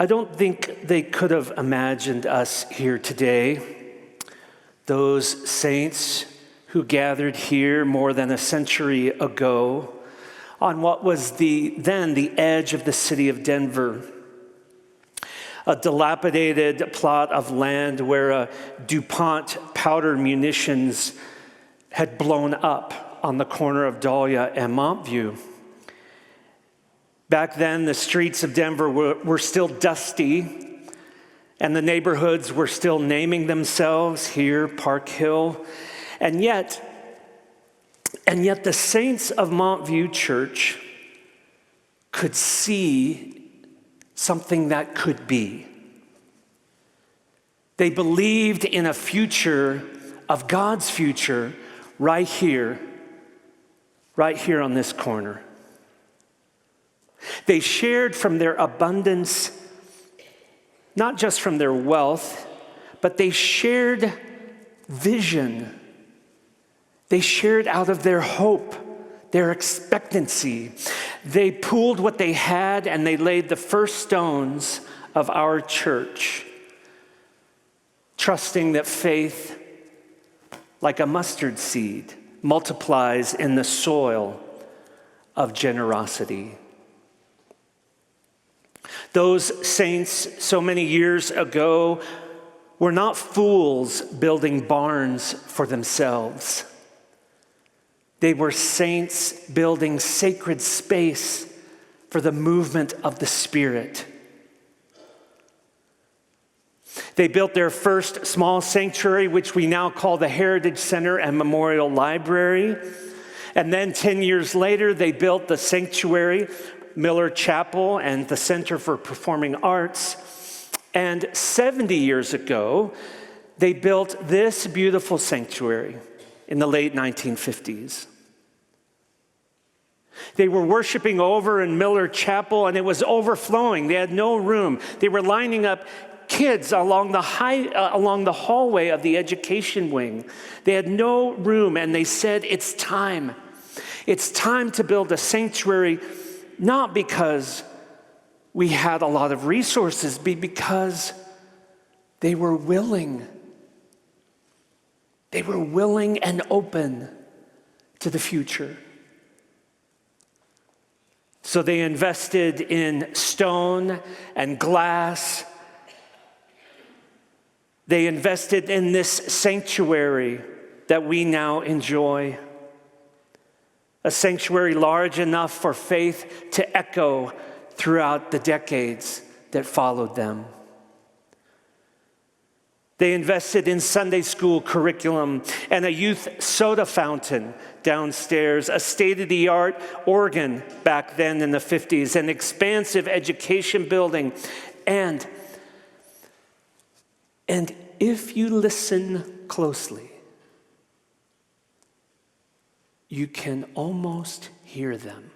I don't think they could have imagined us here today, those saints who gathered here more than a century ago on what was then the edge of the city of Denver, a dilapidated plot of land where a DuPont powder munitions had blown up on the corner of Dahlia and Montview. Back then, the streets of Denver were still dusty, and the neighborhoods were still naming themselves here, Park Hill. And yet the saints of Montview Church could see something that could be. They believed in a future of God's future right here on this corner. They shared from their abundance, not just from their wealth, but they shared vision. They shared out of their hope, their expectancy. They pooled what they had and they laid the first stones of our church, trusting that faith, like a mustard seed, multiplies in the soil of generosity. Those saints so many years ago were not fools building barns for themselves. They were saints building sacred space for the movement of the Spirit. They built their first small sanctuary, which we now call the Heritage Center and Memorial Library. And then 10 years later, they built the sanctuary, Miller Chapel, and the Center for Performing Arts. And 70 years ago, they built this beautiful sanctuary in the late 1950s. They were worshiping over in Miller Chapel, and it was overflowing. They had no room. They were lining up kids along the hallway of the education wing. They had no room, and they said, it's time. It's time to build a sanctuary, not because we had a lot of resources, but because they were willing. They were willing and open to the future. So they invested in stone and glass. They invested in this sanctuary that we now enjoy. A sanctuary large enough for faith to echo throughout the decades that followed them. They invested in Sunday school curriculum and a youth soda fountain downstairs, a state-of-the-art organ back then in the 50s, an expansive education building. And if you listen closely, you can almost hear them.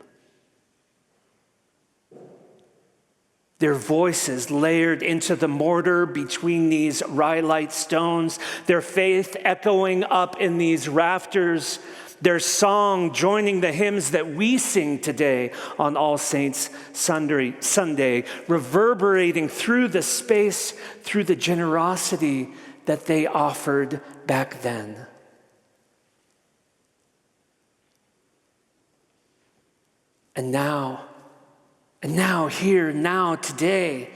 Their voices layered into the mortar between these rhyolite stones, their faith echoing up in these rafters, their song joining the hymns that we sing today on All Saints Sunday, reverberating through the space, through the generosity that they offered back then. And now, today,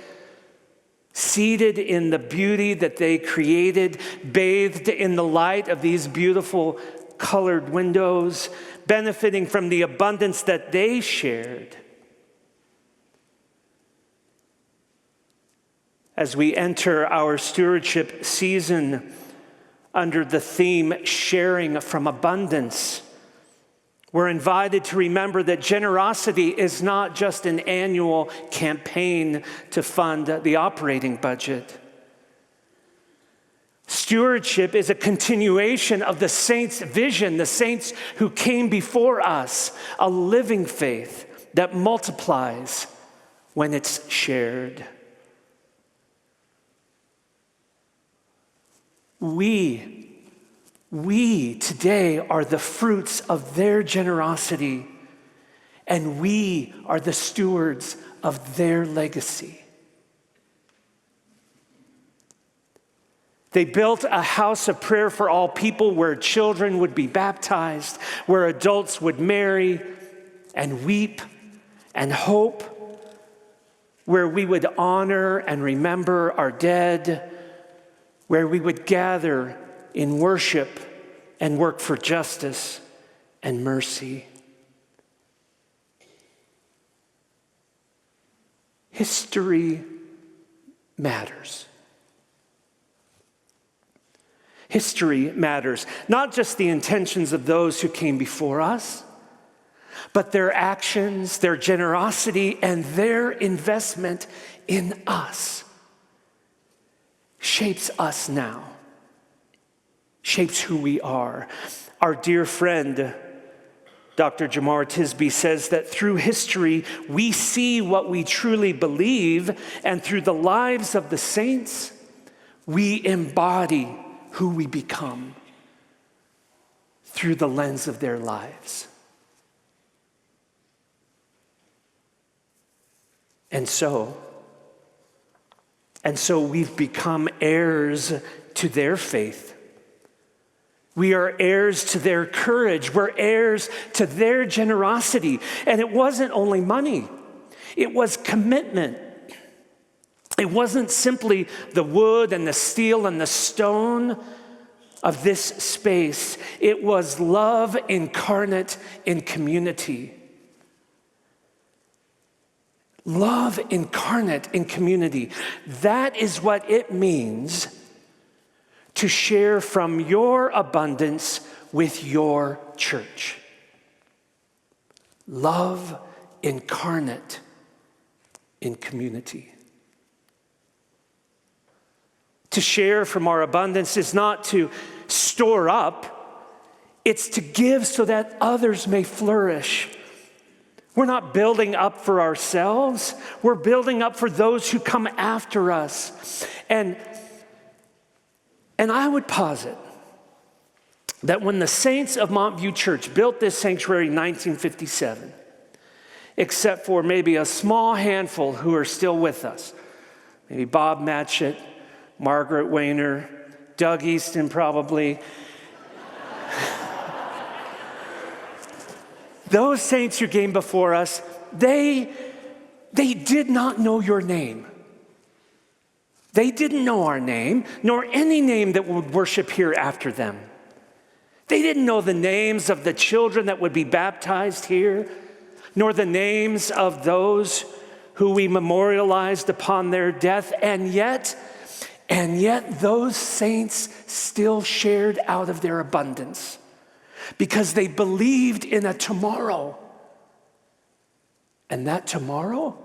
seated in the beauty that they created, bathed in the light of these beautiful colored windows, benefiting from the abundance that they shared. As we enter our stewardship season under the theme, Sharing from Abundance, we're invited to remember that generosity is not just an annual campaign to fund the operating budget. Stewardship is a continuation of the saints' vision, the saints who came before us, a living faith that multiplies when it's shared. We today are the fruits of their generosity, and we are the stewards of their legacy. They built a house of prayer for all people where children would be baptized, where adults would marry and weep and hope, where we would honor and remember our dead, where we would gather in worship and work for justice and mercy. History matters. History matters, not just the intentions of those who came before us, but their actions, their generosity, and their investment in us shapes us now, shapes who we are. Our dear friend, Dr. Jamar Tisby, says that through history, we see what we truly believe, and through the lives of the saints, we embody who we become through the lens of their lives. And so we've become heirs to their faith. We are heirs to their courage. We're heirs to their generosity. And it wasn't only money. It was commitment. It wasn't simply the wood and the steel and the stone of this space. It was love incarnate in community. Love incarnate in community. That is what it means to share from your abundance with your church. Love incarnate in community. To share from our abundance is not to store up, it's to give so that others may flourish. We're not building up for ourselves, we're building up for those who come after us. And I would posit that when the saints of Montview Church built this sanctuary in 1957, except for maybe a small handful who are still with us, maybe Bob Matchett, Margaret Wayner, Doug Easton probably. Those saints who came before us, they did not know your name. They didn't know our name, nor any name that would worship here after them. They didn't know the names of the children that would be baptized here, nor the names of those who we memorialized upon their death, and yet those saints still shared out of their abundance because they believed in a tomorrow. And that tomorrow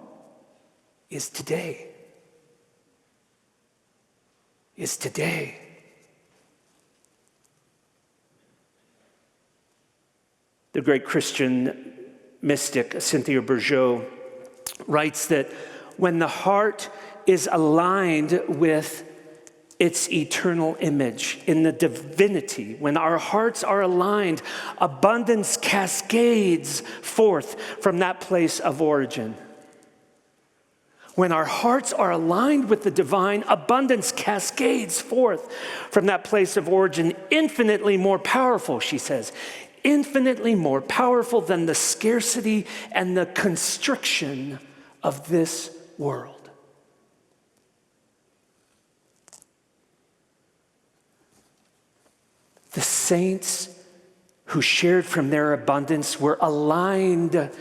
is today. Is today. The great Christian mystic Cynthia Bourgeault writes that when the heart is aligned with its eternal image in the divinity, when our hearts are aligned, abundance cascades forth from that place of origin. When our hearts are aligned with the divine, abundance cascades forth from that place of origin, infinitely more powerful, she says, infinitely more powerful than the scarcity and the constriction of this world. The saints who shared from their abundance were aligned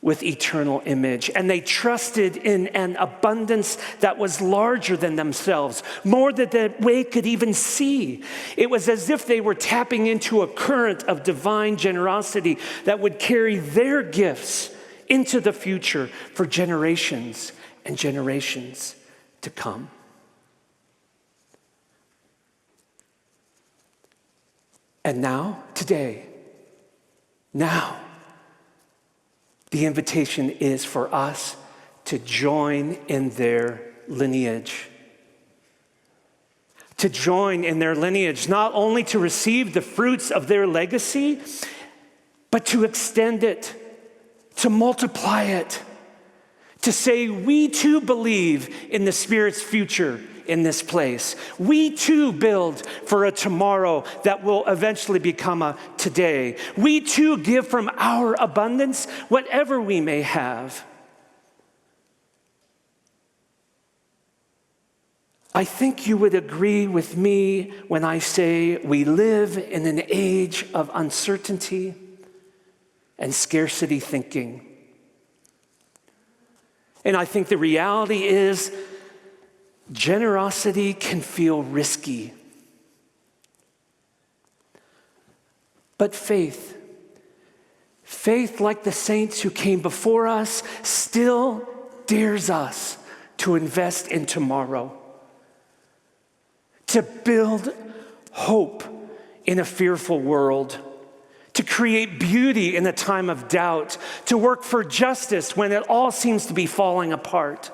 with eternal image, and they trusted in an abundance that was larger than themselves, more than they could even see. It was as if they were tapping into a current of divine generosity that would carry their gifts into the future for generations and generations to come. And now, today, now, the invitation is for us to join in their lineage. To join in their lineage, not only to receive the fruits of their legacy, but to extend it, to multiply it, to say we too believe in the Spirit's future in this place. We too build for a tomorrow that will eventually become a today. We too give from our abundance, whatever we may have. I think you would agree with me when I say we live in an age of uncertainty and scarcity thinking. And I think the reality is generosity can feel risky. But faith like the saints who came before us, still dares us to invest in tomorrow, to build hope in a fearful world, to create beauty in a time of doubt, to work for justice when it all seems to be falling apart.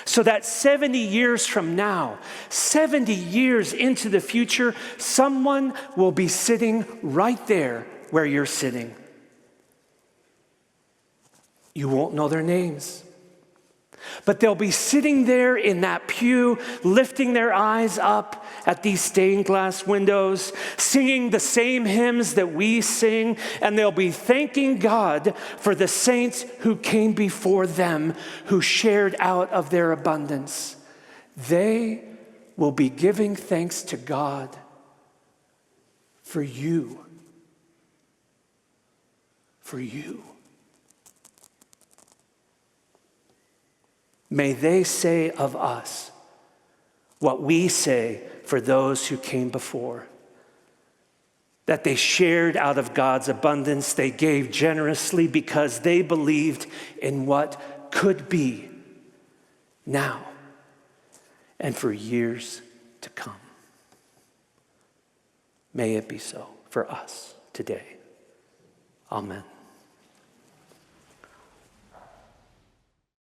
So that 70 years from now, 70 years into the future, someone will be sitting right there where you're sitting. You won't know their names, but they'll be sitting there in that pew, lifting their eyes up at these stained glass windows, singing the same hymns that we sing, and they'll be thanking God for the saints who came before them, who shared out of their abundance. They will be giving thanks to God for you. For you. May they say of us what we say for those who came before, that they shared out of God's abundance, they gave generously because they believed in what could be now and for years to come. May it be so for us today. Amen.